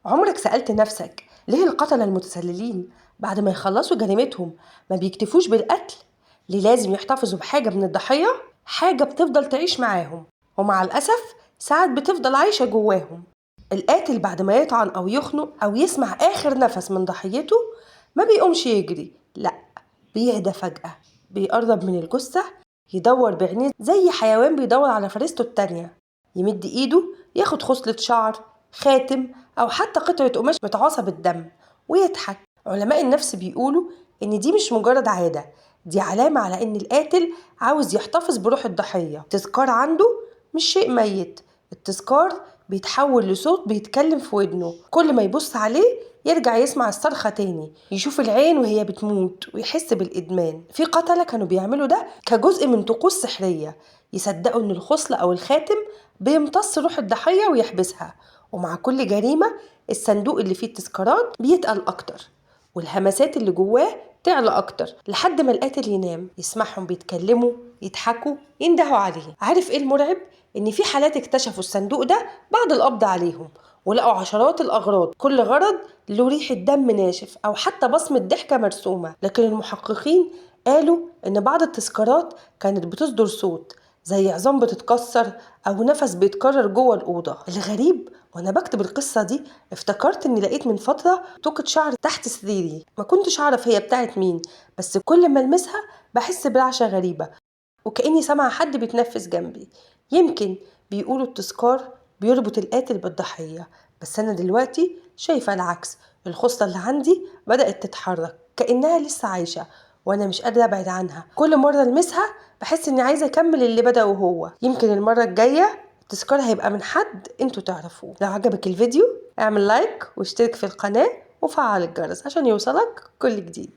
عمرك سألت نفسك ليه القتلة المتسللين بعد ما يخلصوا جريمتهم ما بيكتفوش بالقتل؟ ليه لازم يحتفظوا بحاجة من الضحية؟ حاجة بتفضل تعيش معاهم، ومع الأسف ساعات بتفضل عايشة جواهم. القاتل بعد ما يطعن أو يخنق أو يسمع آخر نفس من ضحيته ما بيقومش يجري، لأ، بيهدى فجأة، بيقرب من الجثة، يدور بعينيه زي حيوان بيدور على فريسته التانية، يمد إيده ياخد خصلة شعر، خاتم، أو حتى قطعة قماش متعاصة بالدم ويضحك. علماء النفس بيقولوا إن دي مش مجرد عادة، دي علامة على إن القاتل عاوز يحتفظ بروح الضحية. التذكار عنده مش شيء ميت، التذكار بيتحول لصوت بيتكلم في ودنه، كل ما يبص عليه يرجع يسمع الصرخة تاني، يشوف العين وهي بتموت ويحس بالإدمان. في قتلة كانوا بيعملوا ده كجزء من طقوس سحرية، يصدقوا إن الخصلة أو الخاتم بيمتص روح الضحية ويحبسها، ومع كل جريمة الصندوق اللي فيه التذكارات بيتقل أكتر، والهمسات اللي جواه تعلى أكتر، لحد ما القاتل ينام يسمعهم بيتكلموا، يضحكوا، يندهوا عليه. عارف إيه المرعب؟ إن في حالات اكتشفوا الصندوق ده بعد القبض عليهم، ولقوا عشرات الأغراض، كل غرض له ريحة دم ناشف أو حتى بصمة ضحكة مرسومة. لكن المحققين قالوا إن بعض التذكارات كانت بتصدر صوت زي عظام بتتكسر أو نفس بيتكرر جوه الأوضة. الغريب وأنا بكتب القصة دي افتكرت إني لقيت من فترة توكة شعر تحت سريري، ما كنتش أعرف هي بتاعت مين، بس كل ما ألمسها بحس برعشة غريبة وكأني سامعة حد بيتنفس جنبي. يمكن بيقولوا التذكار بيربط القاتل بالضحية، بس أنا دلوقتي شايفة العكس، الخصلة اللي عندي بدأت تتحرك كأنها لسه عايشة، وأنا مش قادرة أبعد عنها. كل مرة ألمسها بحس إني عايزة أكمل اللي بدأه هو. يمكن المرة الجاية التذكار هيبقى من حد انتوا تعرفوه. لو عجبك الفيديو اعمل لايك واشترك في القناة وفعل الجرس عشان يوصلك كل جديد.